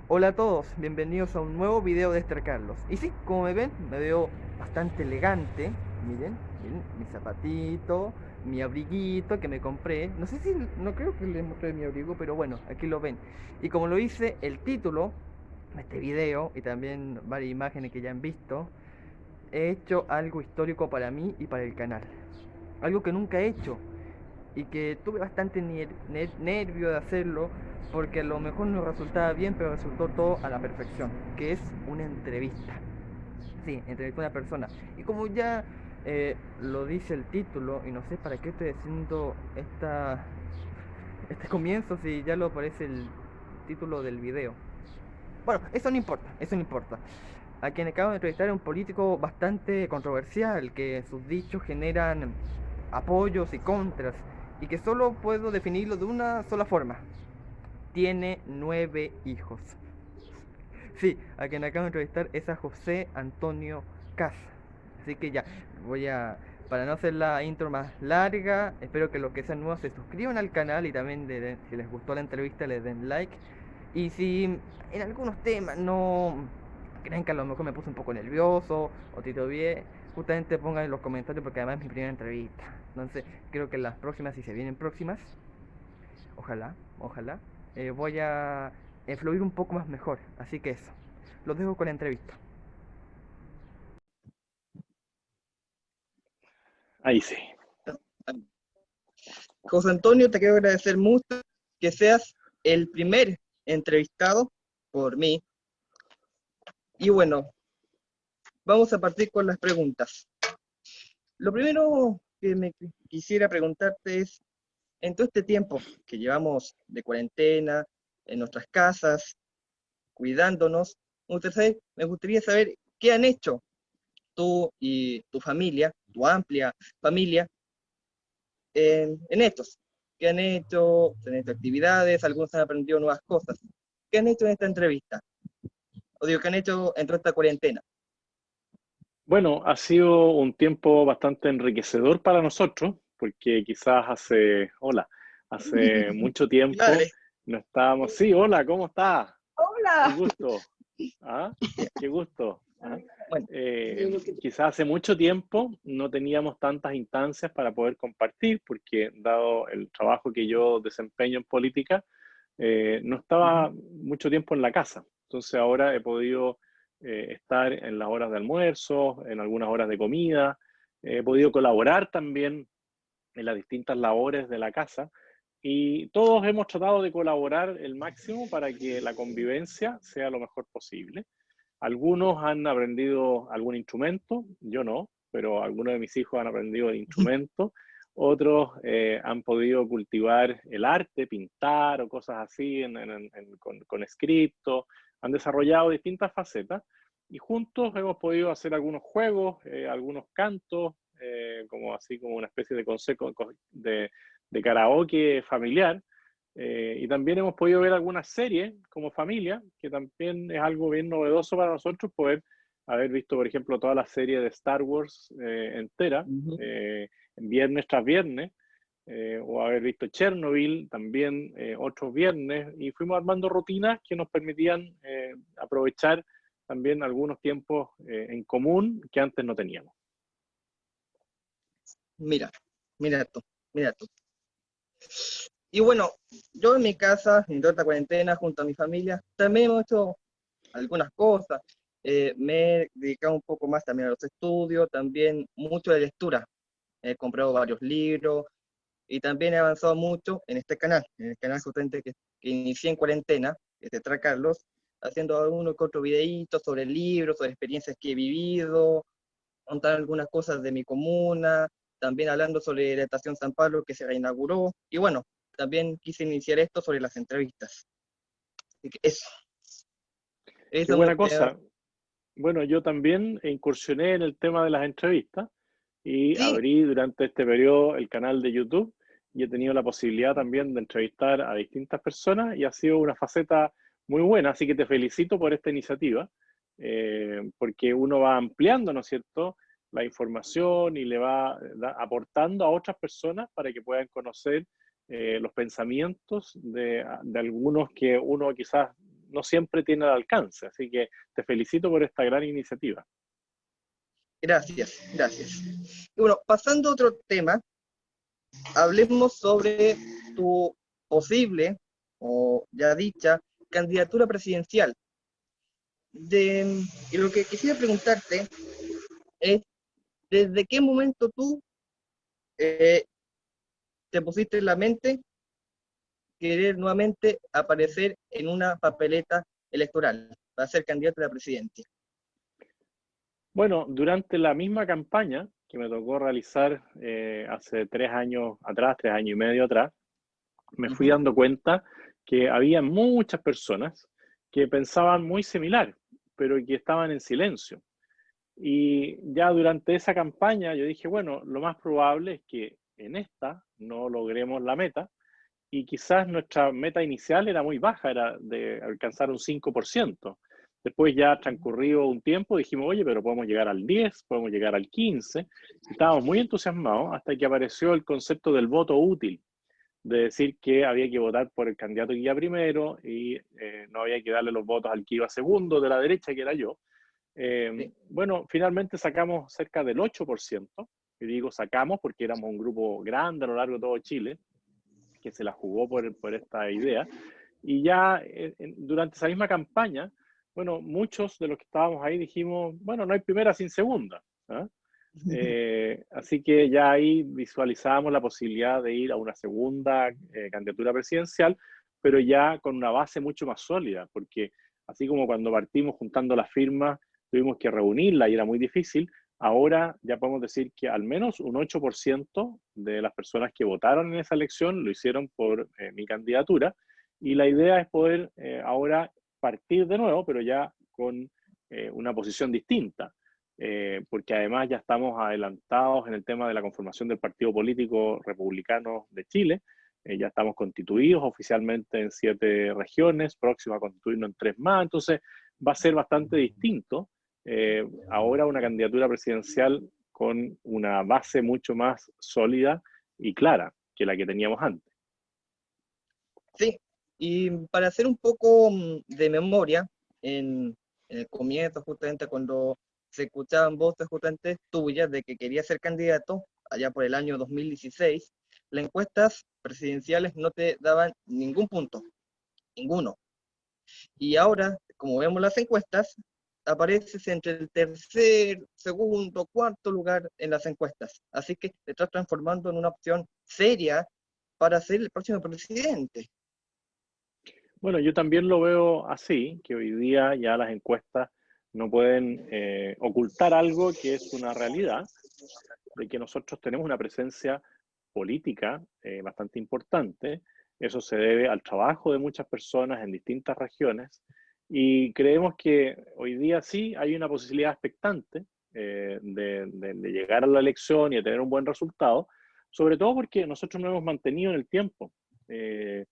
Hola a todos, bienvenidos a un nuevo video de Esther Carlos. Y sí, como me ven, me veo bastante elegante. Miren, mi zapatito, mi abriguito que me compré. No sé si, no creo que les mostré mi abrigo, pero bueno, aquí lo ven. Y como lo hice, el título de este video y también varias imágenes que ya han visto, he hecho algo histórico para mí y para el canal. Algo que nunca he hecho y que tuve bastante nervio de hacerlo porque a lo mejor no resultaba bien, pero resultó todo a la perfección, que es una entrevista. Sí, entrevisté a una persona. Y como ya lo dice el título, y no sé para qué estoy haciendo este comienzo si ya lo aparece el título del video. Bueno, eso no importa, eso no importa. A quien acabo de entrevistar es un político bastante controversial, que sus dichos generan apoyos y contras, y que solo puedo definirlo de una sola forma. Tiene 9 hijos. Sí, a quien acabo de entrevistar es a José Antonio Cas. Así que ya, para no hacer la intro más larga, espero que los que sean nuevos se suscriban al canal y también si les gustó la entrevista les den like. Y si en algunos temas no creen que a lo mejor me puse un poco nervioso o titubeé, justamente pongan en los comentarios porque además es mi primera entrevista. Entonces creo que las próximas, si se vienen próximas, ojalá, voy a fluir un poco más mejor. Así que eso, los dejo con la entrevista. Ahí sí. José Antonio, te quiero agradecer mucho que seas el primer entrevistado por mí. Y bueno, vamos a partir con las preguntas. Lo primero que me quisiera preguntarte es, en todo este tiempo que llevamos de cuarentena, en nuestras casas, cuidándonos, me gustaría saber qué han hecho tú y tu familia, tu amplia familia, en estos. ¿Qué han hecho? ¿Han hecho actividades? Algunos han aprendido nuevas cosas. ¿Qué han hecho en esta entrevista? O digo, ¿qué han hecho en toda esta cuarentena? Bueno, ha sido un tiempo bastante enriquecedor para nosotros, porque quizás hace mucho tiempo Madre. no estábamos. Sí, hola, ¿cómo estás? Un Hola. gusto. ¿Ah? Qué gusto. ¿Ah? Bueno, Quizás hace mucho tiempo no teníamos tantas instancias para poder compartir, porque dado el trabajo que yo desempeño en política, no estaba mucho tiempo en la casa. Entonces ahora he podido estar en las horas de almuerzo, en algunas horas de comida, he podido colaborar también en las distintas labores de la casa y todos hemos tratado de colaborar el máximo para que la convivencia sea lo mejor posible. Algunos han aprendido algún instrumento, yo no, pero algunos de mis hijos han aprendido el instrumento, otros han podido cultivar el arte, pintar o cosas así con escrito, han desarrollado distintas facetas y juntos hemos podido hacer algunos juegos, algunos cantos, como así como una especie de consejo de karaoke familiar. Y también hemos podido ver algunas series como familia, que también es algo bien novedoso para nosotros poder haber visto, por ejemplo, toda la serie de Star Wars entera, uh-huh. viernes tras viernes, o haber visto Chernobyl también otros viernes, y fuimos armando rutinas que nos permitían aprovechar también algunos tiempos en común que antes no teníamos. Mira, mira tú, mira tú. Y bueno, yo en mi casa, en toda esta cuarentena, junto a mi familia, también hemos hecho algunas cosas. Me he dedicado un poco más también a los estudios, también mucho de lectura. He comprado varios libros y también he avanzado mucho en el canal justamente que inicié en cuarentena, que es de Carlos, haciendo algunos que otros videitos sobre libros, sobre experiencias que he vivido, contar algunas cosas de mi comuna, también hablando sobre la estación San Pablo que se reinauguró, y bueno, también quise iniciar esto sobre las entrevistas. Así que Qué eso me, buena cosa. Bueno, yo también incursioné en el tema de las entrevistas y sí, abrí durante este periodo el canal de YouTube y he tenido la posibilidad también de entrevistar a distintas personas y ha sido una faceta muy buena, así que te felicito por esta iniciativa, porque uno va ampliando, ¿no es cierto?, la información y le va aportando a otras personas para que puedan conocer los pensamientos de algunos que uno quizás no siempre tiene el alcance. Así que te felicito por esta gran iniciativa. Gracias, gracias. Y bueno, pasando a otro tema, hablemos sobre tu posible o ya dicha candidatura presidencial. Y lo que quisiera preguntarte es, ¿desde qué momento tú eh, te pusiste en la mente querer nuevamente aparecer en una papeleta electoral para ser candidato a la presidencia? Bueno, durante la misma campaña que me tocó realizar hace 3 años atrás, 3 años y medio atrás, me fui dando cuenta que había muchas personas que pensaban muy similar, pero que estaban en silencio. Y ya durante esa campaña yo dije, bueno, lo más probable es que en esta no logremos la meta, y quizás nuestra meta inicial era muy baja, era de alcanzar un 5%. Después ya transcurrido un tiempo dijimos, oye, pero podemos llegar al 10, podemos llegar al 15. Estábamos muy entusiasmados hasta que apareció el concepto del voto útil, de decir que había que votar por el candidato que iba primero y no había que darle los votos al que iba segundo de la derecha, que era yo. Sí. Bueno, finalmente sacamos cerca del 8%, y digo sacamos porque éramos un grupo grande a lo largo de todo Chile, que se la jugó por esta idea. Y ya durante esa misma campaña, bueno, muchos de los que estábamos ahí dijimos, bueno, no hay primera sin segunda. ¿Ah? Así que ya ahí visualizábamos la posibilidad de ir a una segunda candidatura presidencial, pero ya con una base mucho más sólida, porque así como cuando partimos juntando las firmas, tuvimos que reunirla y era muy difícil. Ahora ya podemos decir que al menos un 8% de las personas que votaron en esa elección lo hicieron por mi candidatura, y la idea es poder ahora partir de nuevo, pero ya con una posición distinta, porque además ya estamos adelantados en el tema de la conformación del Partido Político Republicano de Chile. Ya estamos constituidos oficialmente en 7 regiones, próximos a constituirnos en 3 más, entonces va a ser bastante distinto ahora una candidatura presidencial con una base mucho más sólida y clara que la que teníamos antes. Sí, y para hacer un poco de memoria, en el comienzo, justamente cuando se escuchaban voces justamente tuyas de que querías ser candidato, allá por el año 2016, las encuestas presidenciales no te daban ningún punto, ninguno. Y ahora, como vemos las encuestas, apareces entre el tercer, segundo, cuarto lugar en las encuestas. Así que te estás transformando en una opción seria para ser el próximo presidente. Bueno, yo también lo veo así, que hoy día ya las encuestas no pueden ocultar algo que es una realidad, de que nosotros tenemos una presencia política bastante importante. Eso se debe al trabajo de muchas personas en distintas regiones, y creemos que hoy día sí hay una posibilidad expectante de llegar a la elección y de tener un buen resultado, sobre todo porque nosotros nos hemos mantenido en el tiempo. Eh,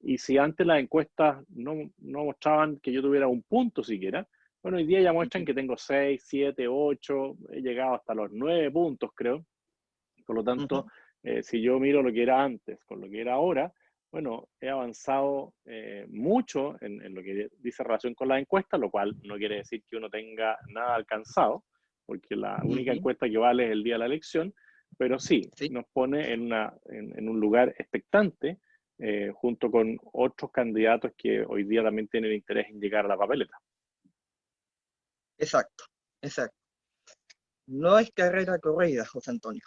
y si antes las encuestas no mostraban que yo tuviera un punto siquiera, bueno, hoy día ya muestran que tengo 6, 7, 8, he llegado hasta los 9 puntos, creo. Por lo tanto, si yo miro lo que era antes con lo que era ahora, bueno, he avanzado mucho en lo que dice relación con las encuestas, lo cual no quiere decir que uno tenga nada alcanzado, porque la única encuesta que vale es el día de la elección, pero sí, Sí, nos pone en un lugar expectante, junto con otros candidatos que hoy día también tienen interés en llegar a la papeleta. exacto, exacto. No es carrera corrida, José Antonio.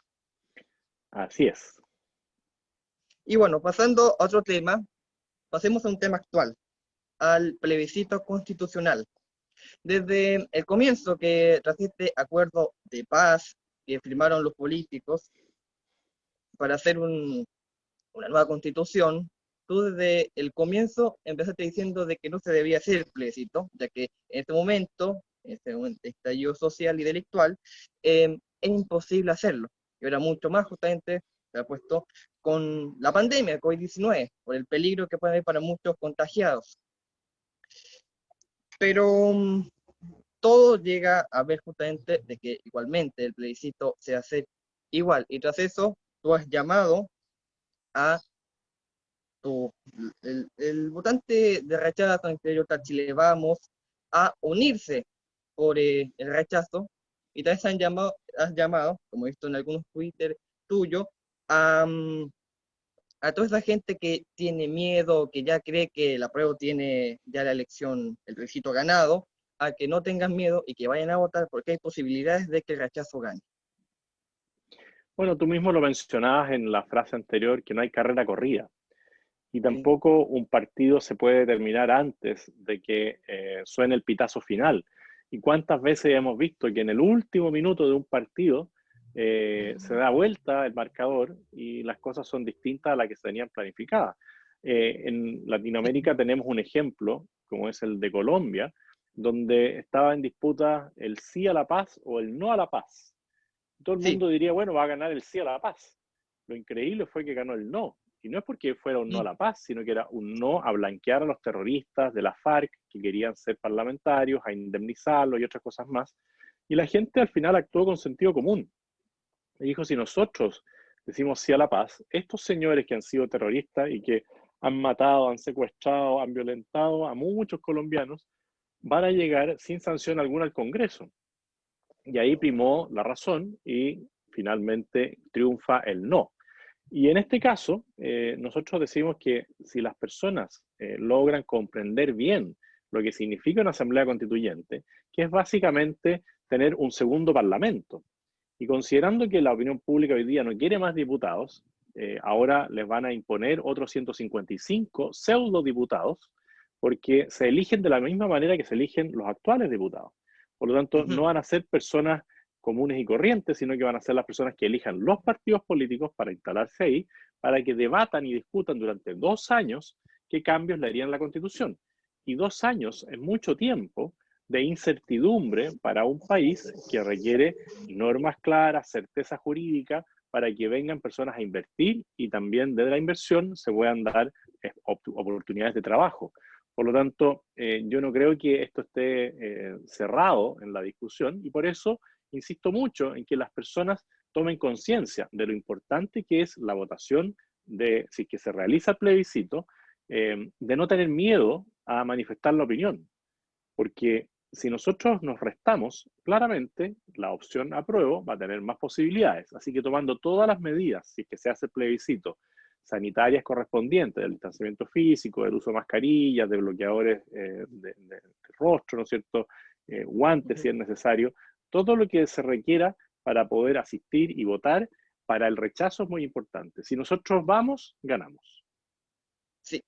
Así es. Y bueno, pasando a otro tema, pasemos a un tema actual, al plebiscito constitucional. Desde el comienzo que tras este acuerdo de paz que firmaron los políticos para hacer una nueva constitución, tú desde el comienzo empezaste diciendo de que no se debía hacer el plebiscito, ya que en este momento de estallido social y delictual, es imposible hacerlo. Y ahora mucho más justamente se ha puesto con la pandemia, COVID-19, por el peligro que puede haber para muchos contagiados. Pero todo llega a ver justamente de que igualmente el plebiscito se hace igual. Y tras eso, tú has llamado a el votante de rechazo en Criterio Chile Vamos a unirse por el rechazo, y también has llamado, como he visto en algunos Twitter tuyos, a, a toda esa gente que tiene miedo, que ya cree que la prueba tiene ya la elección, el plebiscito ganado, a que no tengan miedo y que vayan a votar porque hay posibilidades de que el rechazo gane. Bueno, tú mismo lo mencionabas en la frase anterior, que no hay carrera corrida. Y Sí. tampoco un partido se puede determinar antes de que suene el pitazo final. ¿Y cuántas veces hemos visto que en el último minuto de un partido se da vuelta el marcador y las cosas son distintas a las que se tenían planificadas? En Latinoamérica tenemos un ejemplo, como es el de Colombia, donde estaba en disputa el sí a la paz o el no a la paz. Todo el Sí. mundo diría, bueno, va a ganar el sí a la paz. Lo increíble fue que ganó el no. Y no es porque fuera un no a la paz, sino que era un no a blanquear a los terroristas de la FARC que querían ser parlamentarios, a indemnizarlos y otras cosas más. Y la gente al final actuó con sentido común. Y dijo, si nosotros decimos sí a la paz, estos señores que han sido terroristas y que han matado, han secuestrado, han violentado a muchos colombianos, van a llegar sin sanción alguna al Congreso. Y ahí primó la razón y finalmente triunfa el no. Y en este caso, nosotros decimos que si las personas logran comprender bien lo que significa una asamblea constituyente, que es básicamente tener un segundo parlamento, y considerando que la opinión pública hoy día no quiere más diputados, ahora les van a imponer otros 155 pseudo diputados, porque se eligen de la misma manera que se eligen los actuales diputados. Por lo tanto, no van a ser personas comunes y corrientes, sino que van a ser las personas que elijan los partidos políticos para instalarse ahí, para que debatan y discutan durante 2 años qué cambios le harían a la Constitución. Y 2 años es mucho tiempo de incertidumbre para un país que requiere normas claras, certeza jurídica, para que vengan personas a invertir y también desde la inversión se puedan dar oportunidades de trabajo. Por lo tanto, yo no creo que esto esté cerrado en la discusión y por eso insisto mucho en que las personas tomen conciencia de lo importante que es la votación de si es que se realiza el plebiscito, de no tener miedo a manifestar la opinión, porque si nosotros nos restamos, claramente la opción apruebo va a tener más posibilidades. Así que tomando todas las medidas, si es que se hace el plebiscito, sanitarias correspondientes, del distanciamiento físico, del uso de mascarillas, de bloqueadores de rostro, ¿no es cierto? Guantes si es necesario, todo lo que se requiera para poder asistir y votar, para el rechazo es muy importante. Si nosotros vamos, ganamos. Sí,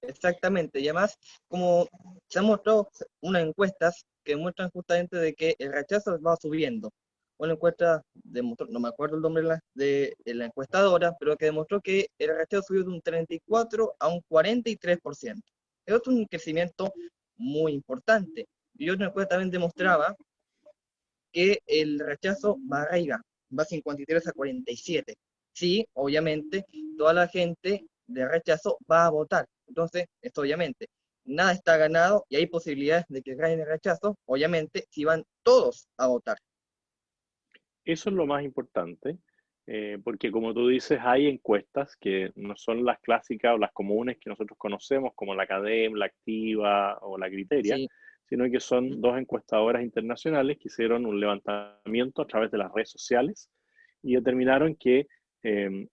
exactamente. Y además, como se han mostrado unas encuestas que muestran justamente de que el rechazo va subiendo. Una encuesta demostró, no me acuerdo el nombre de la encuestadora, pero que demostró que el rechazo subió de un 34 a un 43%. Es un crecimiento muy importante. Y otra encuesta también demostraba que el rechazo va arriba, va 53 a 47. Sí, obviamente, toda la gente de rechazo va a votar. Entonces, esto obviamente, nada está ganado y hay posibilidades de que gane el rechazo, obviamente, si van todos a votar. Eso es lo más importante, porque como tú dices, hay encuestas que no son las clásicas o las comunes que nosotros conocemos, como la Academ, la Activa o la Criteria, Sí. sino que son dos encuestadoras internacionales que hicieron un levantamiento a través de las redes sociales y determinaron que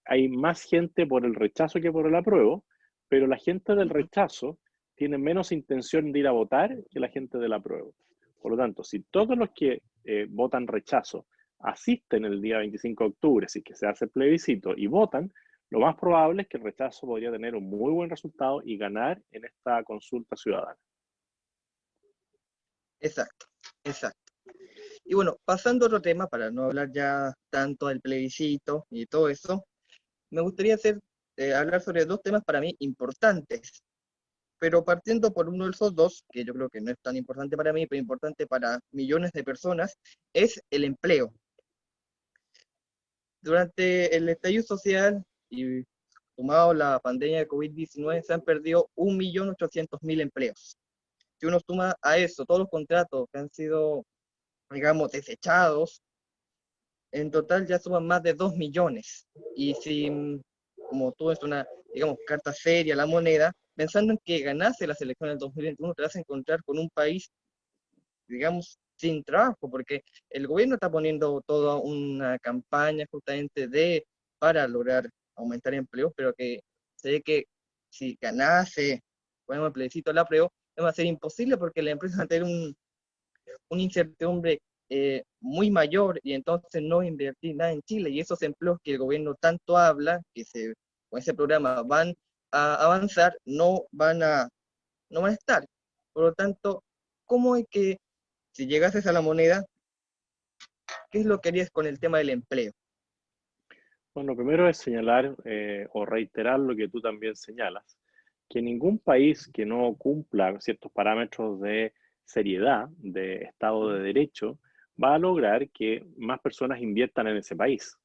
hay más gente por el rechazo que por el apruebo, pero la gente del rechazo tiene menos intención de ir a votar que la gente del apruebo. Por lo tanto, si todos los que votan rechazo asisten el día 25 de octubre, si es que se hace el plebiscito y votan, lo más probable es que el rechazo podría tener un muy buen resultado y ganar en esta consulta ciudadana. Exacto, exacto. Y bueno, pasando a otro tema, para no hablar ya tanto del plebiscito y todo eso, me gustaría hablar sobre dos temas para mí importantes, pero partiendo por uno de esos dos, que yo creo que no es tan importante para mí, pero importante para millones de personas, es el empleo. Durante el estallido social y sumado la pandemia de COVID-19, se han perdido 1.800.000 empleos. Si uno suma a eso todos los contratos que han sido, digamos, desechados, en total ya suman más de 2 millones. Y si, como tú es una digamos, carta seria, la moneda, pensando en que ganase las elecciones del 2021, te vas a encontrar con un país, digamos, sin trabajo, porque el gobierno está poniendo toda una campaña justamente para lograr aumentar empleos, pero que se ve que si ganase, ponemos el plebiscito la apruebo, va a ser imposible porque la empresa va a tener una incertidumbre muy mayor y entonces no invertir nada en Chile y esos empleos que el gobierno tanto habla, con ese programa van a avanzar, no van a estar. Por lo tanto, ¿cómo es que si llegases a la moneda, qué es lo que harías con el tema del empleo? Bueno, primero es señalar o reiterar lo que tú también señalas, que ningún país que no cumpla ciertos parámetros de seriedad, de Estado de Derecho, va a lograr que más personas inviertan en ese país.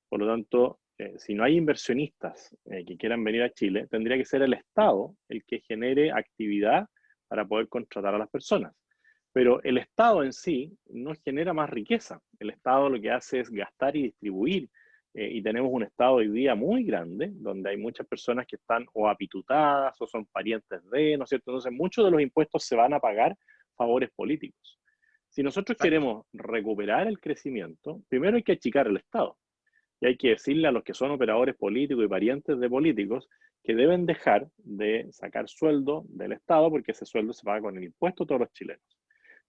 Por lo tanto, si no hay inversionistas que quieran venir a Chile, tendría que ser el Estado el que genere actividad para poder contratar a las personas. Pero el Estado en sí no genera más riqueza. El Estado lo que hace es gastar y distribuir y tenemos un estado hoy día muy grande, donde hay muchas personas que están o apitutadas o son parientes de, ¿no es cierto? Entonces, muchos de los impuestos se van a pagar favores políticos. Si nosotros Exacto. queremos recuperar el crecimiento, primero hay que achicar el Estado. Y hay que decirle a los que son operadores políticos y parientes de políticos que deben dejar de sacar sueldo del Estado porque ese sueldo se paga con el impuesto de todos los chilenos.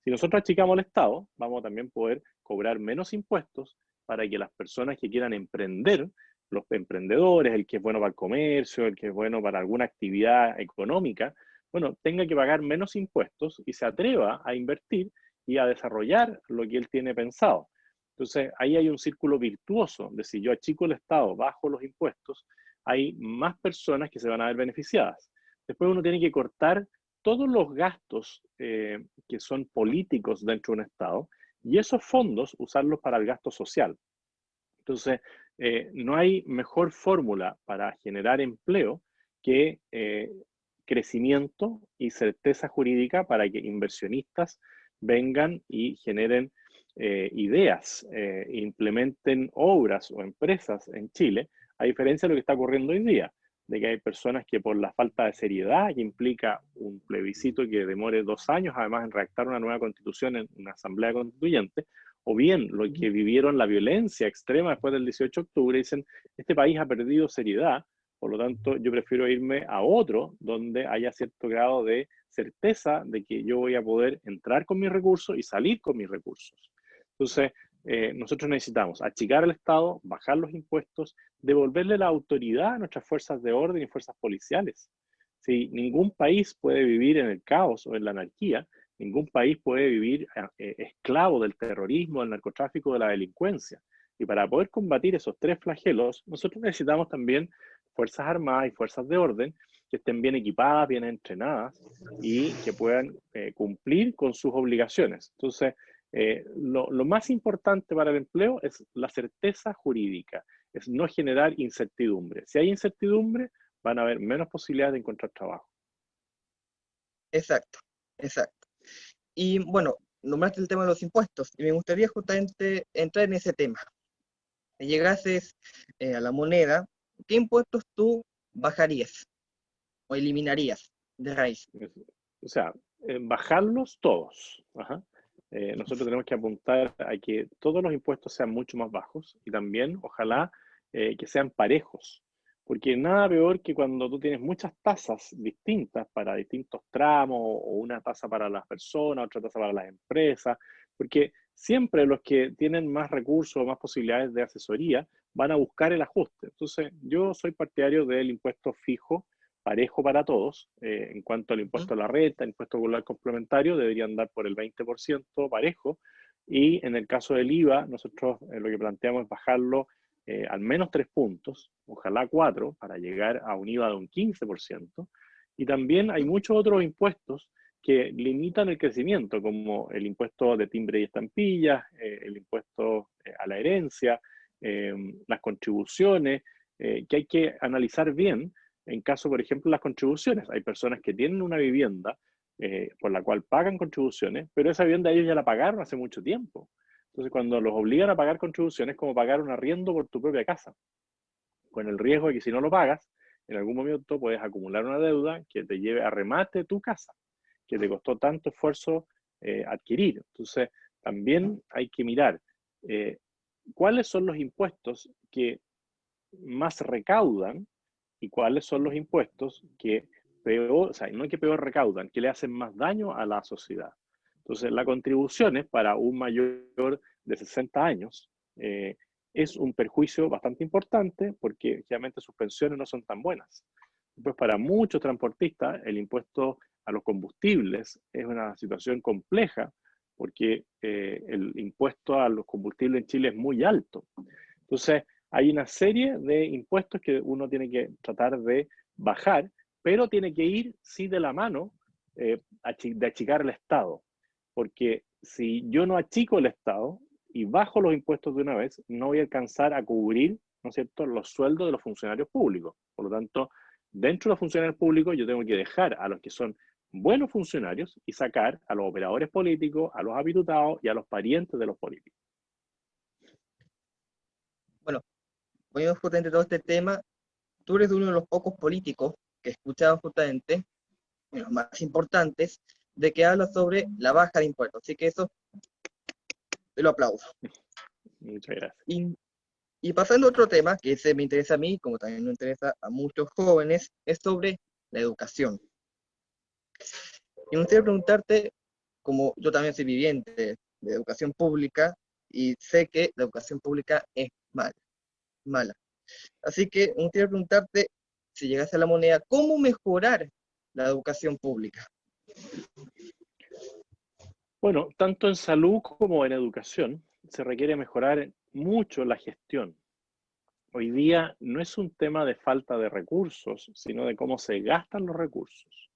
Si nosotros achicamos el Estado, vamos a también poder cobrar menos impuestos para que las personas que quieran emprender, los emprendedores, el que es bueno para el comercio, el que es bueno para alguna actividad económica, bueno, tenga que pagar menos impuestos y se atreva a invertir y a desarrollar lo que él tiene pensado. Entonces, ahí hay un círculo virtuoso de si yo achico el Estado, bajo los impuestos, hay más personas que se van a ver beneficiadas. Después uno tiene que cortar todos los gastos que son políticos dentro de un Estado y esos fondos usarlos para el gasto social. Entonces, no hay mejor fórmula para generar empleo que crecimiento y certeza jurídica para que inversionistas vengan y generen ideas, implementen obras o empresas en Chile, a diferencia de lo que está ocurriendo hoy día, de que hay personas que por la falta de seriedad, que implica un plebiscito que demore 2 años, además en redactar una nueva constitución en una asamblea constituyente, o bien lo que vivieron la violencia extrema después del 18 de octubre, dicen, este país ha perdido seriedad, por lo tanto yo prefiero irme a otro donde haya cierto grado de certeza de que yo voy a poder entrar con mis recursos y salir con mis recursos. Entonces, nosotros necesitamos achicar el Estado, bajar los impuestos, devolverle la autoridad a nuestras fuerzas de orden y fuerzas policiales. Si ningún país puede vivir en el caos o en la anarquía, ningún país puede vivir esclavo del terrorismo, del narcotráfico, de la delincuencia. Y para poder combatir esos tres flagelos, nosotros necesitamos también fuerzas armadas y fuerzas de orden que estén bien equipadas, bien entrenadas y que puedan cumplir con sus obligaciones. Entonces, lo más importante para el empleo es la certeza jurídica, es no generar incertidumbre. Si hay incertidumbre, van a haber menos posibilidades de encontrar trabajo. Exacto, exacto. Y bueno, nombraste el tema de los impuestos y me gustaría justamente entrar en ese tema. Si llegases a la moneda, ¿qué impuestos tú bajarías o eliminarías de raíz? O sea, bajarlos todos. Ajá. Nosotros tenemos que apuntar a que todos los impuestos sean mucho más bajos y también, ojalá, que sean parejos. Porque nada peor que cuando tú tienes muchas tasas distintas para distintos tramos, o una tasa para las personas, otra tasa para las empresas, porque siempre los que tienen más recursos o más posibilidades de asesoría van a buscar el ajuste. Entonces, yo soy partidario del impuesto fijo parejo para todos. En cuanto al ¿Mm? impuesto a la renta, el impuesto popular complementario, deberían dar por el 20% parejo. Y en el caso del IVA, nosotros lo que planteamos es bajarlo al menos 3 puntos, ojalá 4, para llegar a un IVA de un 15%. Y también hay muchos otros impuestos que limitan el crecimiento, como el impuesto de timbre y estampillas, el impuesto a la herencia, las contribuciones, que hay que analizar bien en caso, por ejemplo, las contribuciones. Hay personas que tienen una vivienda por la cual pagan contribuciones, pero esa vivienda ellos ya la pagaron hace mucho tiempo. Entonces, cuando los obligan a pagar contribuciones, es como pagar un arriendo por tu propia casa, con el riesgo de que si no lo pagas, en algún momento puedes acumular una deuda que te lleve a remate tu casa, que te costó tanto esfuerzo adquirir. Entonces, también hay que mirar cuáles son los impuestos que más recaudan y cuáles son los impuestos que peor, o sea, no que peor recaudan, que le hacen más daño a la sociedad. Entonces, la contribución es para un mayor de 60 años, es un perjuicio bastante importante porque generalmente sus pensiones no son tan buenas. Pues para muchos transportistas el impuesto a los combustibles es una situación compleja porque el impuesto a los combustibles en Chile es muy alto. Entonces, hay una serie de impuestos que uno tiene que tratar de bajar, pero tiene que ir, sí, de la mano de achicar el Estado. Porque si yo no achico el Estado y bajo los impuestos de una vez, no voy a alcanzar a cubrir, ¿no es cierto?, los sueldos de los funcionarios públicos. Por lo tanto, dentro de los funcionarios públicos yo tengo que dejar a los que son buenos funcionarios y sacar a los operadores políticos, a los habilitados y a los parientes de los políticos. Bueno, poniendo justamente todo este tema, tú eres uno de los pocos políticos que escuchaban justamente, los más importantes, de que habla sobre la baja de impuestos. Así que eso te lo aplaudo. Muchas gracias. Y pasando a otro tema, que ese me interesa a mí, como también me interesa a muchos jóvenes, es sobre la educación. Y me gustaría preguntarte, como yo también soy viviente de educación pública, y sé que la educación pública es mala, mala. Así que me gustaría preguntarte, si llegase a la moneda, ¿cómo mejorar la educación pública? Bueno, tanto en salud como en educación se requiere mejorar mucho la gestión. Hoy día no es un tema de falta de recursos, sino de cómo se gastan los recursos.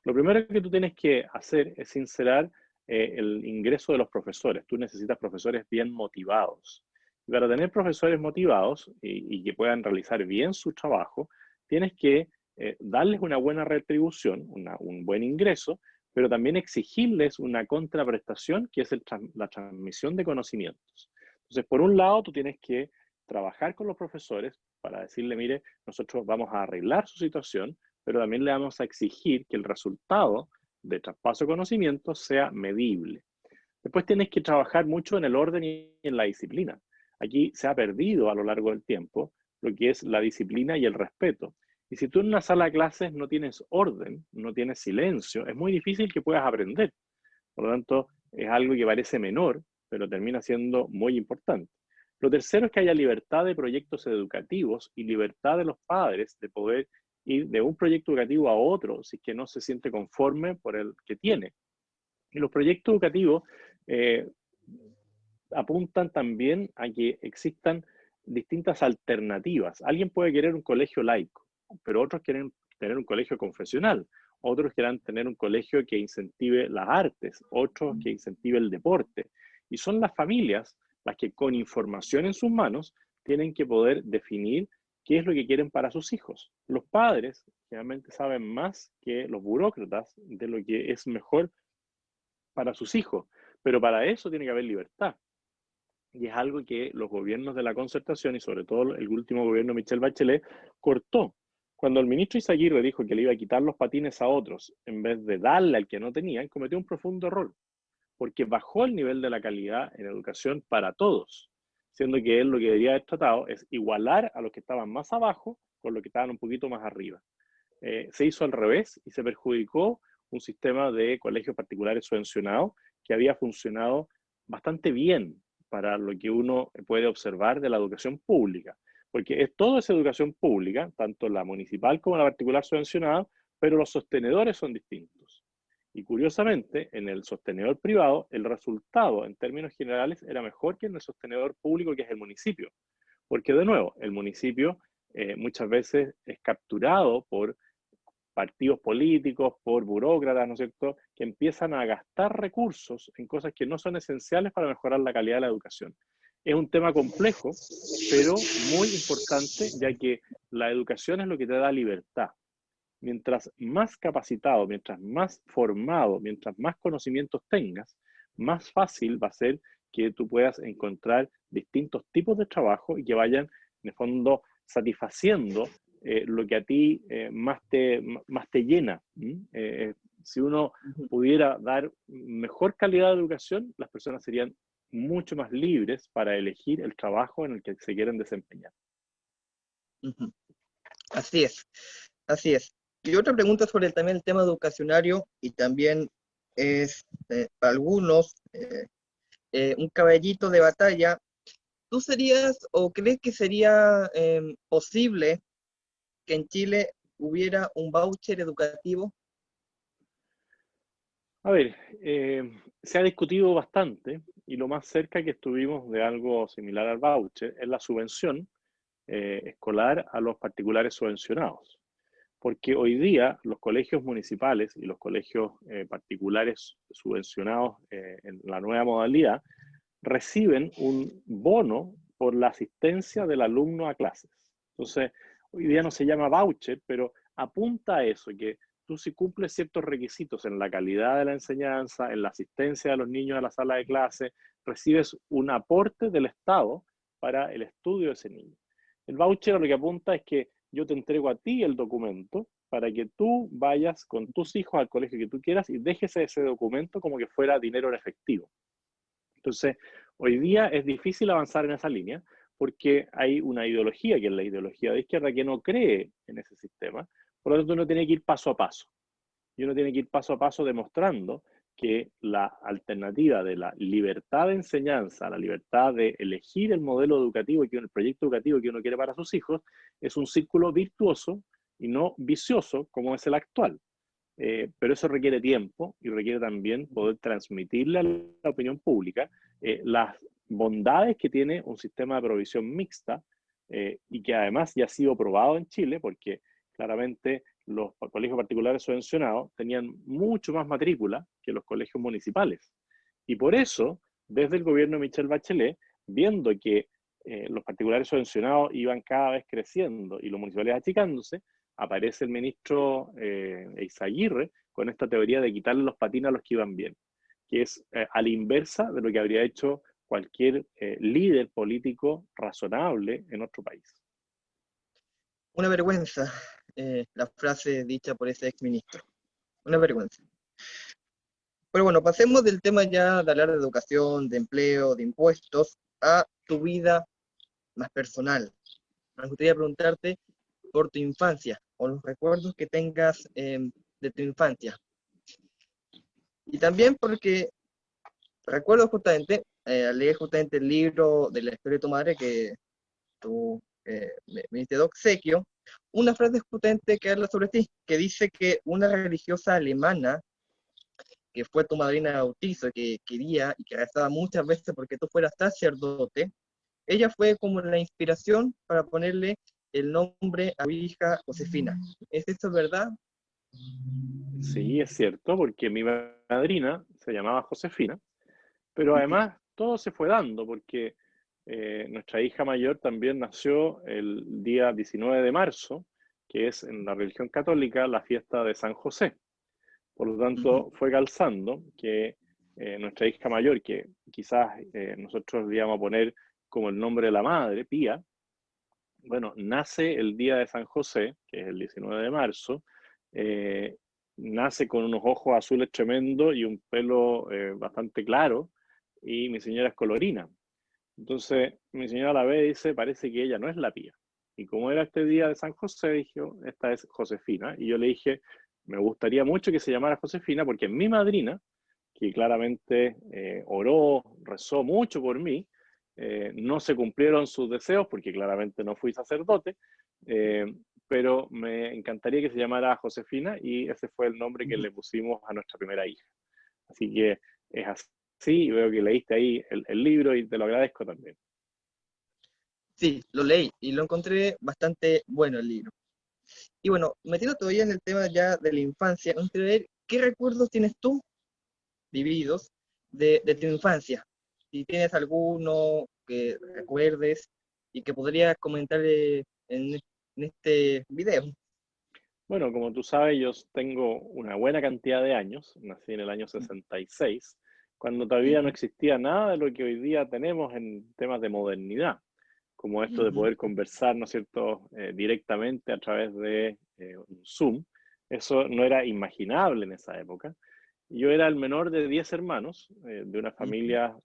Lo primero que tú tienes que hacer es sincerar el ingreso de los profesores. Tú necesitas profesores bien motivados. Y para tener profesores motivados y que puedan realizar bien su trabajo, tienes que darles una buena retribución, un buen ingreso, pero también exigirles una contraprestación, que es la transmisión de conocimientos. Entonces, por un lado, tú tienes que trabajar con los profesores para decirle, mire, nosotros vamos a arreglar su situación, pero también le vamos a exigir que el resultado de traspaso de conocimiento sea medible. Después tienes que trabajar mucho en el orden y en la disciplina. Aquí se ha perdido a lo largo del tiempo lo que es la disciplina y el respeto. Y si tú en una sala de clases no tienes orden, no tienes silencio, es muy difícil que puedas aprender. Por lo tanto, es algo que parece menor, pero termina siendo muy importante. Lo tercero es que haya libertad de proyectos educativos y libertad de los padres de poder ir de un proyecto educativo a otro si es que no se siente conforme por el que tiene. Y los proyectos educativos apuntan también a que existan distintas alternativas. Alguien puede querer un colegio laico, pero otros quieren tener un colegio confesional, otros quieren tener un colegio que incentive las artes, otros que incentive el deporte. Y son las familias las que con información en sus manos tienen que poder definir qué es lo que quieren para sus hijos. Los padres generalmente saben más que los burócratas de lo que es mejor para sus hijos, pero para eso tiene que haber libertad. Y es algo que los gobiernos de la concertación y sobre todo el último gobierno de Michelle Bachelet cortó. Cuando el ministro Izaguirre dijo que le iba a quitar los patines a otros en vez de darle al que no tenían, cometió un profundo error, porque bajó el nivel de la calidad en educación para todos, siendo que él lo que debería haber tratado es igualar a los que estaban más abajo con los que estaban un poquito más arriba. Se hizo al revés y se perjudicó un sistema de colegios particulares subvencionados que había funcionado bastante bien para lo que uno puede observar de la educación pública, porque todo es educación pública, tanto la municipal como la particular subvencionada, pero los sostenedores son distintos. Y curiosamente, en el sostenedor privado, el resultado en términos generales era mejor que en el sostenedor público, que es el municipio, porque de nuevo, el municipio muchas veces es capturado por partidos políticos, por burócratas, ¿no es cierto?, que empiezan a gastar recursos en cosas que no son esenciales para mejorar la calidad de la educación. Es un tema complejo, pero muy importante, ya que la educación es lo que te da libertad. Mientras más capacitado, mientras más formado, mientras más conocimientos tengas, más fácil va a ser que tú puedas encontrar distintos tipos de trabajo y que vayan, en el fondo, satisfaciendo lo que a ti más te llena. Si uno Ujú, pudiera dar mejor calidad de educación, las personas serían mucho más libres para elegir el trabajo en el que se quieren desempeñar. ujú. Así es, así es. Y otra pregunta sobre también el tema educacionario, y también es para algunos un caballito de batalla. ¿Tú serías o crees que sería posible que en Chile hubiera un voucher educativo? A ver, se ha discutido bastante y lo más cerca que estuvimos de algo similar al voucher es la subvención escolar a los particulares subvencionados. Porque hoy día los colegios municipales y los colegios particulares subvencionados en la nueva modalidad reciben un bono por la asistencia del alumno a clases. Entonces, hoy día no se llama voucher, pero apunta a eso, que tú si cumples ciertos requisitos en la calidad de la enseñanza, en la asistencia de los niños a la sala de clase, recibes un aporte del Estado para el estudio de ese niño. El voucher lo que apunta es que yo te entrego a ti el documento para que tú vayas con tus hijos al colegio que tú quieras y dejes ese documento como que fuera dinero en efectivo. Entonces, hoy día es difícil avanzar en esa línea porque hay una ideología, que es la ideología de izquierda, que no cree en ese sistema. Por lo tanto, uno tiene que ir paso a paso. Y uno tiene que ir paso a paso demostrando que la alternativa de la libertad de enseñanza, la libertad de elegir el modelo educativo y el proyecto educativo que uno quiere para sus hijos, es un círculo virtuoso y no vicioso como es el actual. Pero eso requiere tiempo y requiere también poder transmitirle a la opinión pública las bondades que tiene un sistema de provisión mixta y que además ya ha sido probado en Chile porque claramente los colegios particulares subvencionados tenían mucho más matrícula que los colegios municipales. Y por eso, desde el gobierno de Michelle Bachelet, viendo que los particulares subvencionados iban cada vez creciendo y los municipales achicándose, aparece el ministro Eizaguirre con esta teoría de quitarle los patines a los que iban bien, que es a la inversa de lo que habría hecho cualquier líder político razonable en otro país. Una vergüenza, la frase dicha por ese exministro. Una vergüenza. Pero bueno, pasemos del tema ya de hablar de educación, de empleo, de impuestos, a tu vida más personal. Me gustaría preguntarte por tu infancia o los recuerdos que tengas de tu infancia. Y también porque recuerdo justamente, al leer justamente el libro de la historia de tu madre que tú me diste de obsequio, una frase justamente que habla sobre ti, que dice que una religiosa alemana que fue tu madrina de bautizo, que quería y que rezaba muchas veces porque tú fueras sacerdote, ella fue como la inspiración para ponerle el nombre a tu hija Josefina. ¿Es eso verdad? Sí, es cierto, porque mi madrina se llamaba Josefina, pero además todo se fue dando porque nuestra hija mayor también nació el día 19 de marzo, que es en la religión católica la fiesta de San José. Por lo tanto, fue calzando que nuestra hija mayor, que quizás nosotros le íbamos a poner como el nombre de la madre, Pía, bueno, nace el día de San José, que es el 19 de marzo, eh, nace con unos ojos azules tremendos y un pelo bastante claro, y mi señora es colorina. Entonces, mi señora la ve y dice, parece que ella no es la Pía. Y como era este día de San José, dijo, esta es Josefina. Y yo le dije, me gustaría mucho que se llamara Josefina, porque mi madrina, que claramente oró, rezó mucho por mí, no se cumplieron sus deseos, porque claramente no fui sacerdote, eh, pero me encantaría que se llamara Josefina y ese fue el nombre que le pusimos a nuestra primera hija. Así que es así, y veo que leíste ahí el libro y te lo agradezco también. Sí, lo leí y lo encontré bastante bueno el libro. Y bueno, metiendo todavía en el tema ya de la infancia, me gustaría ver qué recuerdos tienes tú vividos de tu infancia. Si tienes alguno que recuerdes y que podrías comentar en este video. Bueno, como tú sabes, yo tengo una buena cantidad de años, nací en el año 66, cuando todavía no Ujú, existía nada de lo que hoy día tenemos en temas de modernidad. como esto de poder conversar, ¿no es cierto?, directamente a través de un Zoom. Eso no era imaginable en esa época. Yo era el menor de 10 hermanos, de una familia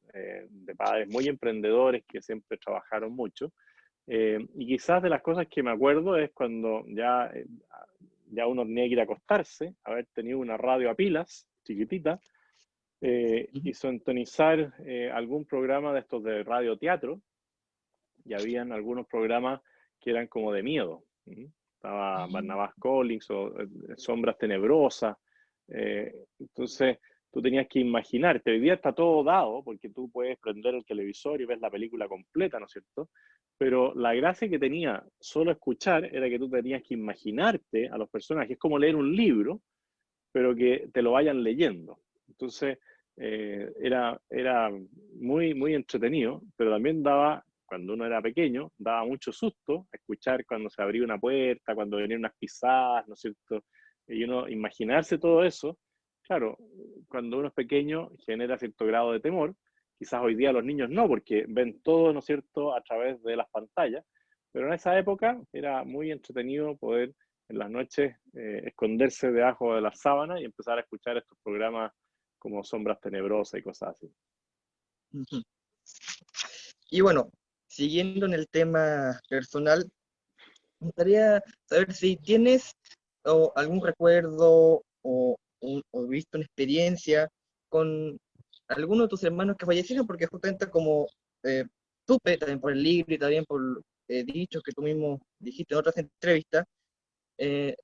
de padres muy emprendedores que siempre trabajaron mucho. Y quizás de las cosas que me acuerdo es cuando ya uno tenía que ir a acostarse, haber tenido una radio a pilas, chiquitita, y sintonizar algún programa de estos de radioteatro, y habían algunos programas que eran como de miedo. Estaba Barnabas Collins o Sombras Tenebrosas. Entonces, tú tenías que imaginarte. Hoy día está todo dado, porque tú puedes prender el televisor y ver la película completa, ¿no es cierto? Pero la gracia que tenía solo escuchar era que tú tenías que imaginarte a los personajes. Es como leer un libro, pero que te lo vayan leyendo. Entonces, era muy, muy entretenido, pero también daba, cuando uno era pequeño, daba mucho susto escuchar cuando se abría una puerta, cuando venían unas pisadas, ¿no es cierto? Y uno imaginarse todo eso, claro, cuando uno es pequeño genera cierto grado de temor. Quizás hoy día los niños no, porque ven todo, ¿no es cierto?, a través de las pantallas, pero en esa época era muy entretenido poder en las noches esconderse debajo de la sábana y empezar a escuchar estos programas como Sombras Tenebrosas y cosas así. Ujú. Y bueno, siguiendo en el tema personal, me gustaría saber si tienes algún recuerdo o visto una experiencia con alguno de tus hermanos que fallecieron, porque justamente como eh, supe también por el libro y también por dichos que tú mismo dijiste en otras entrevistas, eh,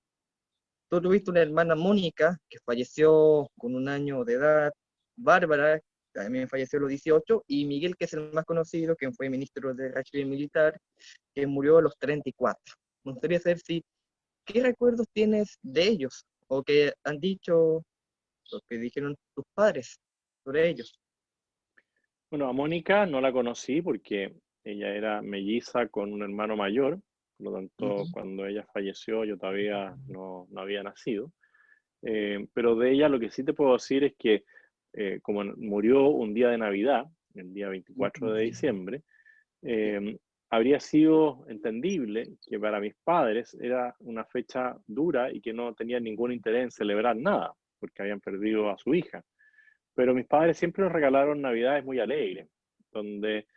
tú tuviste una hermana Mónica que falleció con 1 año de edad, Bárbara también falleció a los 18, y Miguel, que es el más conocido, que fue ministro de régimen militar, que murió a los 34. Me gustaría saber si, ¿qué recuerdos tienes de ellos? O que han dicho, lo que dijeron tus padres sobre ellos. Bueno, a Mónica no la conocí porque ella era melliza con un hermano mayor, por lo tanto, Ujú. cuando ella falleció yo todavía no había nacido. Pero de ella lo que sí te puedo decir es que como murió un día de Navidad, el día 24 de diciembre, Sí. habría sido entendible que para mis padres era una fecha dura y que no tenían ningún interés en celebrar nada, porque habían perdido a su hija. Pero mis padres siempre nos regalaron navidades muy alegres, donde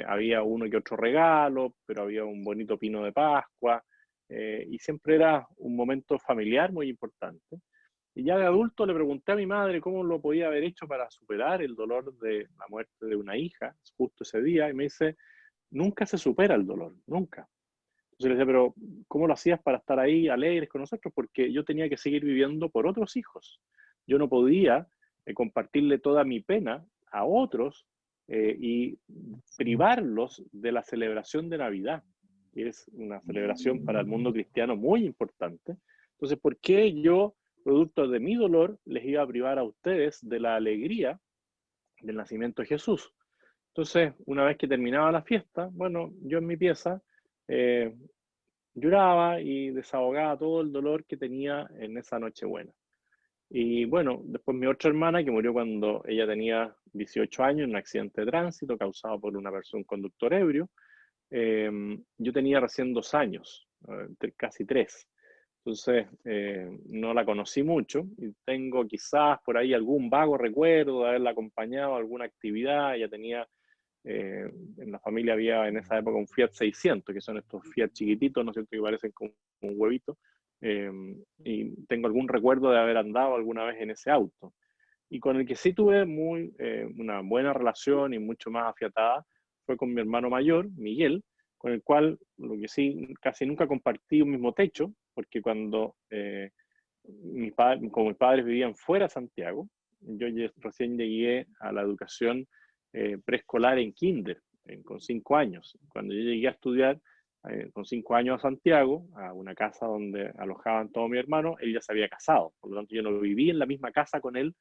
había uno que otro regalo, pero había un bonito pino de Pascua, y siempre era un momento familiar muy importante. Y ya de adulto le pregunté a mi madre cómo lo podía haber hecho para superar el dolor de la muerte de una hija justo ese día, y me dice, nunca se supera el dolor, nunca. Entonces le decía, pero ¿cómo lo hacías para estar ahí alegres con nosotros? Porque yo tenía que seguir viviendo por otros hijos. Yo no podía compartirle toda mi pena a otros y privarlos de la celebración de Navidad, que es una celebración para el mundo cristiano muy importante. Entonces, ¿por qué yo, producto de mi dolor, les iba a privar a ustedes de la alegría del nacimiento de Jesús? Entonces, una vez que terminaba la fiesta, bueno, yo en mi pieza eh, lloraba y desahogaba todo el dolor que tenía en esa Nochebuena. Y bueno, después mi otra hermana, que murió cuando ella tenía 18 años en un accidente de tránsito causado por una persona, un conductor ebrio, yo tenía recién 2 años, casi 3. Entonces, no la conocí mucho y tengo quizás por ahí algún vago recuerdo de haberla acompañado a alguna actividad. Ella tenía en la familia había en esa época un Fiat 600, que son estos Fiat chiquititos, ¿no es cierto?, que parecen como un huevito. Eh, y tengo algún recuerdo de haber andado alguna vez en ese auto. Y con el que sí tuve una buena relación y mucho más afiatada fue con mi hermano mayor, Miguel, con el cual lo que sí casi nunca compartí un mismo techo, porque cuando como mis padres vivían fuera de Santiago, yo recién llegué a la educación preescolar en kinder, con 5 años. Cuando yo llegué a estudiar con 5 años a Santiago, a una casa donde alojaban todos mis hermanos, él ya se había casado. Por lo tanto, yo no viví en la misma casa con él,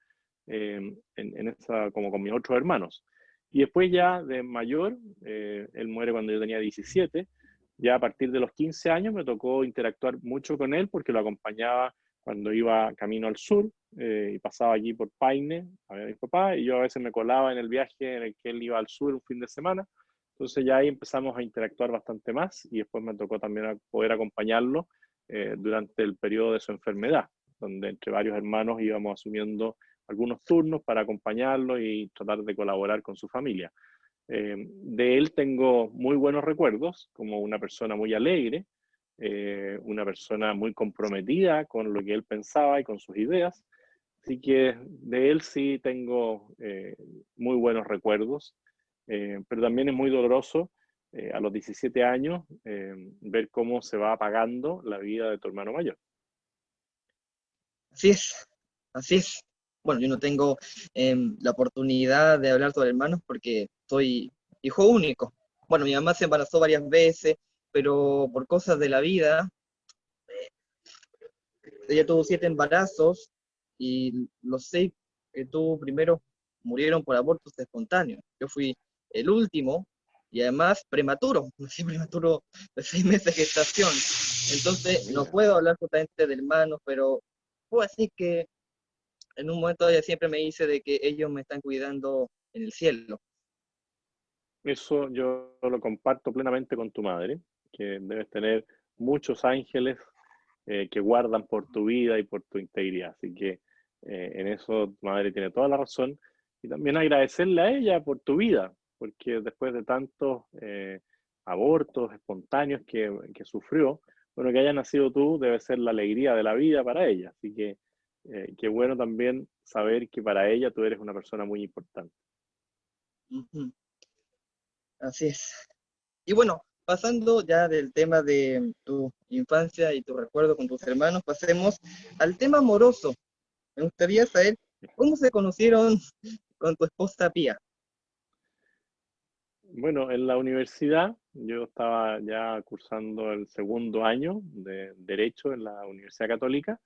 como con mis otros hermanos. Y después ya de mayor, él muere cuando yo tenía 17, ya a partir de los 15 años me tocó interactuar mucho con él porque lo acompañaba cuando iba camino al sur y pasaba allí por Paine, a ver a mi papá, y yo a veces me colaba en el viaje en el que él iba al sur un fin de semana. Entonces ya ahí empezamos a interactuar bastante más y después me tocó también poder acompañarlo durante el periodo de su enfermedad, donde entre varios hermanos íbamos asumiendo algunos turnos para acompañarlo y tratar de colaborar con su familia. De él tengo muy buenos recuerdos, como una persona muy alegre, una persona muy comprometida con lo que él pensaba y con sus ideas. Así que de él sí tengo muy buenos recuerdos, pero también es muy doloroso a los 17 años ver cómo se va apagando la vida de tu hermano mayor. Así es, así es. Bueno, yo no tengo la oportunidad de hablar sobre hermanos porque soy hijo único. Bueno, mi mamá se embarazó varias veces, pero por cosas de la vida, ella tuvo 7 embarazos y los 6 que tuvo primero murieron por abortos espontáneos. Yo fui el último y además prematuro, nací prematuro de 6 meses de gestación. Entonces no Mira, puedo hablar justamente de hermanos, pero puedo decir que en un momento ella siempre me dice de que ellos me están cuidando en el cielo. eso yo lo comparto plenamente con tu madre, que debes tener muchos ángeles que guardan por tu vida y por tu integridad. Así que en eso tu madre tiene toda la razón. Y también agradecerle a ella por tu vida, porque después de tantos abortos espontáneos que sufrió, bueno, que haya nacido tú debe ser la alegría de la vida para ella. Así que qué bueno también saber que para ella tú eres una persona muy importante. Ujú, así es. Y bueno, pasando ya del tema de tu infancia y tu recuerdo con tus hermanos, pasemos al tema amoroso. Me gustaría saber cómo se conocieron con tu esposa Pía. Bueno, en la universidad yo estaba ya cursando el segundo año de Derecho en la Universidad Católica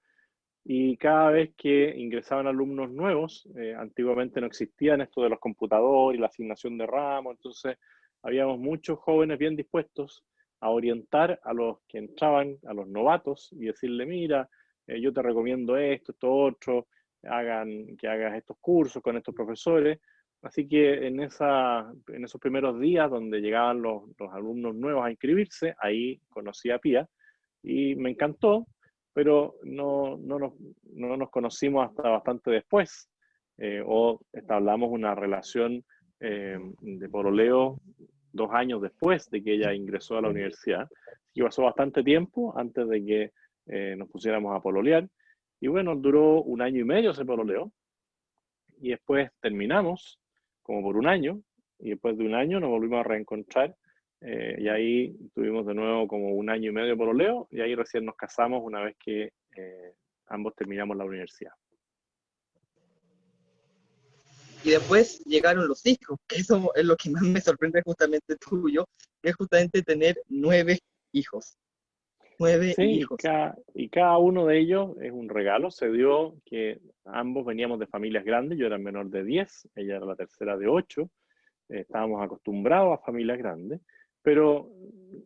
y cada vez que ingresaban alumnos nuevos, antiguamente no existían esto de los computadores y la asignación de ramos, entonces habíamos muchos jóvenes bien dispuestos a orientar a los que entraban, a los novatos, y decirle, mira, yo te recomiendo esto, esto otro, que hagas estos cursos con estos profesores. Así que en esos primeros días donde llegaban los alumnos nuevos a inscribirse, ahí conocí a Pía y me encantó, pero no nos conocimos hasta bastante después, o establamos una relación de pololeo 2 años después de que ella ingresó a la universidad. Y pasó bastante tiempo antes de que nos pusiéramos a pololear. Y bueno, duró 1 año y medio ese pololeo, y después terminamos como por 1 año, y después de 1 año nos volvimos a reencontrar, y ahí tuvimos de nuevo como 1 año y medio por oleo, y ahí recién nos casamos una vez que ambos terminamos la universidad. Y después llegaron los hijos, que eso es lo que más me sorprende justamente tuyo, que es justamente tener 9 hijos. Nueve Sí, hijos. y cada uno de ellos es un regalo. Se dio que ambos veníamos de familias grandes, yo era el menor de 10, ella era la tercera de 8, estábamos acostumbrados a familias grandes, pero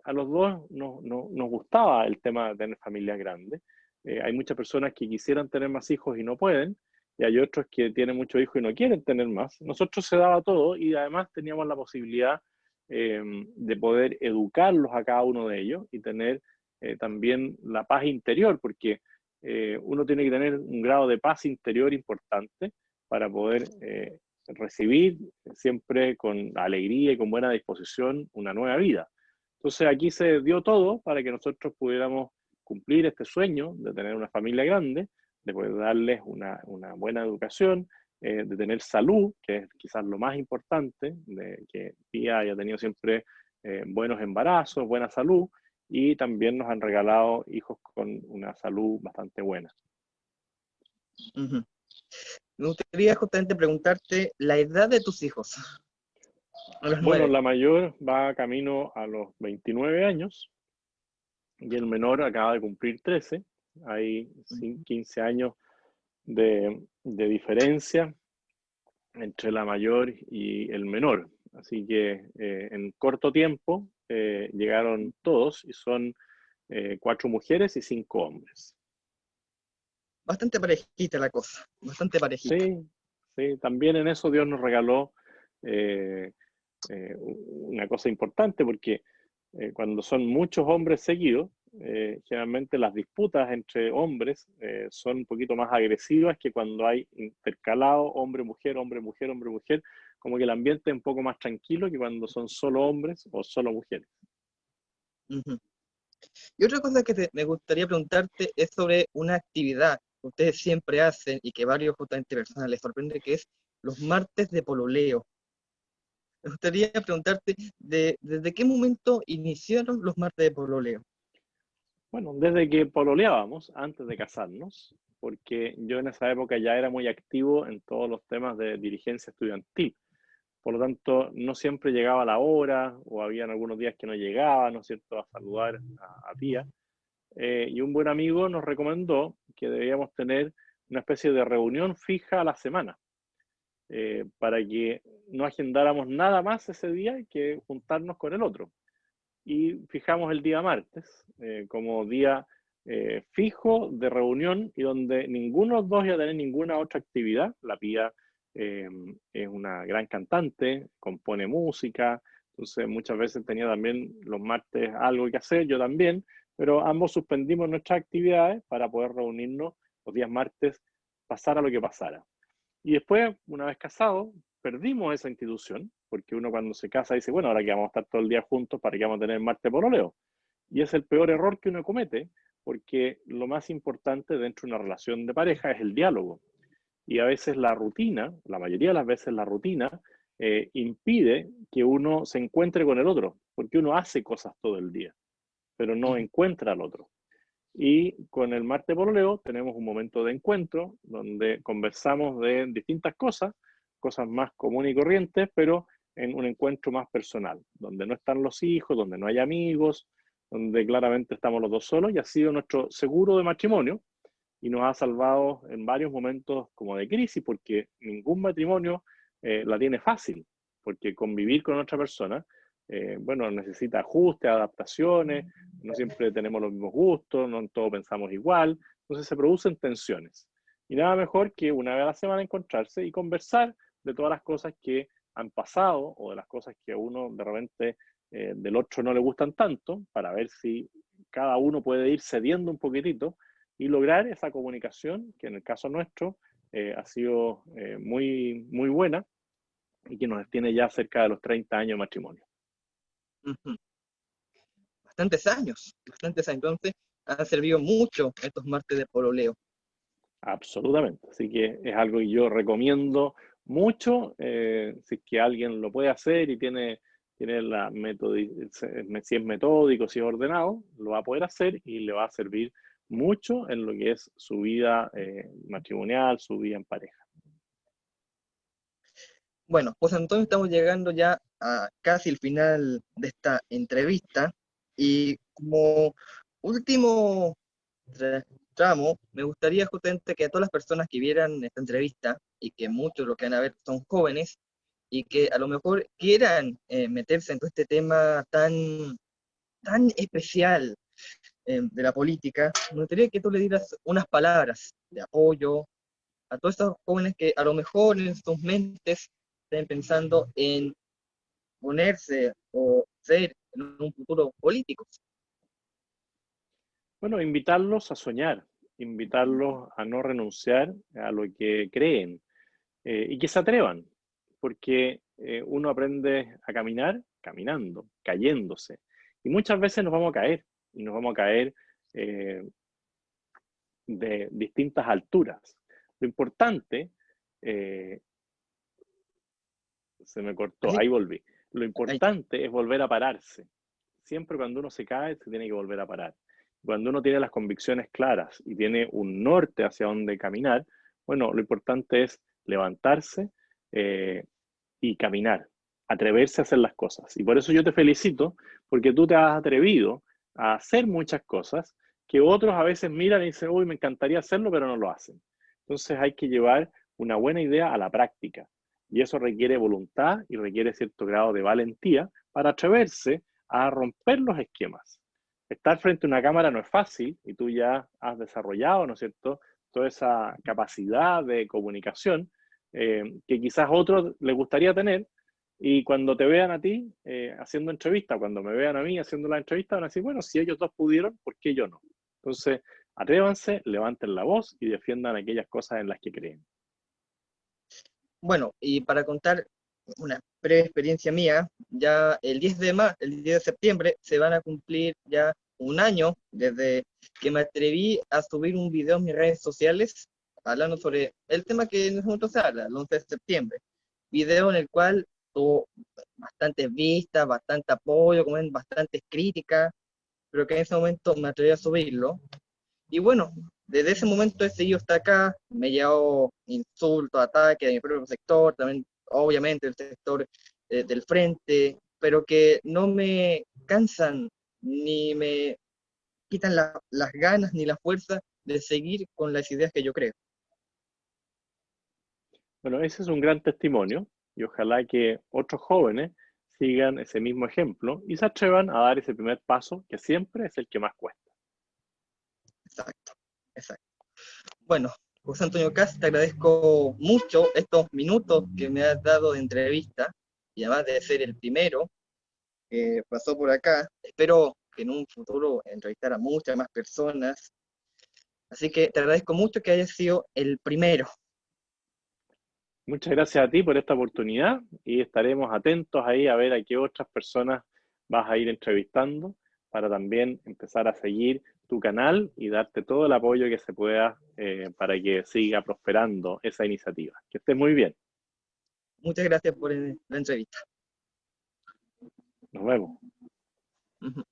a los dos nos gustaba el tema de tener familias grandes. Hay muchas personas que quisieran tener más hijos y no pueden, y hay otros que tienen muchos hijos y no quieren tener más. Nosotros se daba todo y además teníamos la posibilidad de poder educarlos a cada uno de ellos y tener también la paz interior, porque uno tiene que tener un grado de paz interior importante para poder recibir siempre con alegría y con buena disposición una nueva vida. Entonces aquí se dio todo para que nosotros pudiéramos cumplir este sueño de tener una familia grande, de poder darles una buena educación, de tener salud, que es quizás lo más importante, de que Pía haya tenido siempre buenos embarazos, buena salud, y también nos han regalado hijos con una salud bastante buena. Ujú. Me gustaría justamente preguntarte la edad de tus hijos, a los Bueno, 9. la mayor va camino a los 29 años y el menor acaba de cumplir 13. Hay 15 años de diferencia entre la mayor y el menor. Así que en corto tiempo llegaron todos y son 4 mujeres y 5 hombres. Bastante parejita la cosa, bastante parejita. Sí, sí, también en eso Dios nos regaló eh, una cosa importante porque cuando son muchos hombres seguidos, generalmente las disputas entre hombres son un poquito más agresivas que cuando hay intercalado hombre-mujer, hombre-mujer, hombre-mujer, como que el ambiente es un poco más tranquilo que cuando son solo hombres o solo mujeres. Ujú. Y otra cosa que me gustaría preguntarte es sobre una actividad que ustedes siempre hacen y que varios justamente personas les sorprende, que es los martes de pololeo. Me gustaría preguntarte desde qué momento iniciaron los martes de pololeo. Bueno, desde que pololeábamos, antes de casarnos, porque yo en esa época ya era muy activo en todos los temas de dirigencia estudiantil. Por lo tanto, no siempre llegaba a la hora, o habían algunos días que no llegaba, ¿no es cierto?, a saludar a tía. Y un buen amigo nos recomendó que debíamos tener una especie de reunión fija a la semana, para que no agendáramos nada más ese día que juntarnos con el otro. Y fijamos el día martes como día fijo de reunión y donde ninguno de los dos iba a tener ninguna otra actividad. La Pía es una gran cantante, compone música, entonces muchas veces tenía también los martes algo que hacer, yo también, pero ambos suspendimos nuestras actividades para poder reunirnos los días martes, pasara lo que pasara. Y después, una vez casados, perdimos esa institución, porque uno cuando se casa dice, bueno, ahora que vamos a estar todo el día juntos, ¿para qué vamos a tener martes pololeo? Y es el peor error que uno comete, porque lo más importante dentro de una relación de pareja es el diálogo. Y a veces la rutina, la mayoría de las veces la rutina, impide que uno se encuentre con el otro, porque uno hace cosas todo el día, pero no encuentra al otro. Y con el martes pololeo tenemos un momento de encuentro donde conversamos de distintas cosas, cosas más comunes y corrientes, pero en un encuentro más personal, donde no están los hijos, donde no hay amigos, donde claramente estamos los dos solos, y ha sido nuestro seguro de matrimonio y nos ha salvado en varios momentos como de crisis, porque ningún matrimonio la tiene fácil, porque convivir con otra persona, bueno, necesita ajustes, adaptaciones, no siempre tenemos los mismos gustos, no en todo pensamos igual, entonces se producen tensiones. Y nada mejor que una vez a la semana encontrarse y conversar de todas las cosas que han pasado o de las cosas que a uno de repente del otro no le gustan tanto, para ver si cada uno puede ir cediendo un poquitito y lograr esa comunicación que en el caso nuestro ha sido muy, muy buena y que nos tiene ya cerca de los 30 años de matrimonio. Ujú. Bastantes años, bastantes años. Entonces, han servido mucho estos martes de pololeo. Absolutamente. Así que es algo que yo recomiendo mucho. Si es que alguien lo puede hacer y tiene la si es metódico, si es ordenado, lo va a poder hacer y le va a servir mucho en lo que es su vida matrimonial, su vida en pareja. Bueno, pues Antonio, estamos llegando ya a casi el final de esta entrevista y como último tramo, me gustaría justamente que a todas las personas que vieran esta entrevista y que muchos lo que van a ver son jóvenes y que a lo mejor quieran meterse en todo este tema tan especial de la política, me gustaría que tú le dieras unas palabras de apoyo a todos estos jóvenes que a lo mejor en sus mentes estén pensando en ponerse o ser en un futuro político. Bueno, invitarlos a soñar, invitarlos a no renunciar a lo que creen y que se atrevan, porque uno aprende a caminar caminando, cayéndose. Y muchas veces nos vamos a caer, y nos vamos a caer eh, de distintas alturas. Lo importante, eh, se me cortó, Así, ahí volví. Lo ahí está. importante es volver a pararse. Siempre cuando uno se cae, se tiene que volver a parar. Cuando uno tiene las convicciones claras y tiene un norte hacia dónde caminar, bueno, lo importante es levantarse y caminar, atreverse a hacer las cosas. Y por eso yo te felicito, porque tú te has atrevido a hacer muchas cosas que otros a veces miran y dicen, uy, me encantaría hacerlo, pero no lo hacen. Entonces hay que llevar una buena idea a la práctica. Y eso requiere voluntad y requiere cierto grado de valentía para atreverse a romper los esquemas. Estar frente a una cámara no es fácil y tú ya has desarrollado, ¿no es cierto?, toda esa capacidad de comunicación que quizás a otros les gustaría tener, Y cuando te vean a ti haciendo entrevista, cuando me vean a mí haciendo la entrevista, van a decir, bueno, si ellos dos pudieron, ¿por qué yo no? Entonces, atrévanse, levanten la voz y defiendan aquellas cosas en las que creen. Bueno, y para contar una breve experiencia mía, ya el 10 de septiembre se van a cumplir ya un año desde que me atreví a subir un video en mis redes sociales hablando sobre el tema que en ese momento se habla, el 11 de septiembre. Video en el cual tuvo bastantes vistas, bastante apoyo, como ven, bastantes críticas, pero que en ese momento me atreví a subirlo. Y bueno, desde ese momento he seguido hasta acá, me he llevado insultos, ataques de mi propio sector, también obviamente el sector del frente, pero que no me cansan ni me quitan las ganas ni la fuerza de seguir con las ideas que yo creo. Bueno, ese es un gran testimonio y ojalá que otros jóvenes sigan ese mismo ejemplo y se atrevan a dar ese primer paso, que siempre es el que más cuesta. Exacto, exacto. Bueno, José Antonio Cast, te agradezco mucho estos minutos que me has dado de entrevista y además de ser el primero que pasó por acá. Espero que en un futuro entrevistar a muchas más personas. Así que te agradezco mucho que hayas sido el primero. Muchas gracias a ti por esta oportunidad y estaremos atentos ahí a ver a qué otras personas vas a ir entrevistando para también empezar a seguir tu canal y darte todo el apoyo que se pueda para que siga prosperando esa iniciativa. Que estés muy bien. Muchas gracias por la entrevista. Nos vemos. Uh-huh.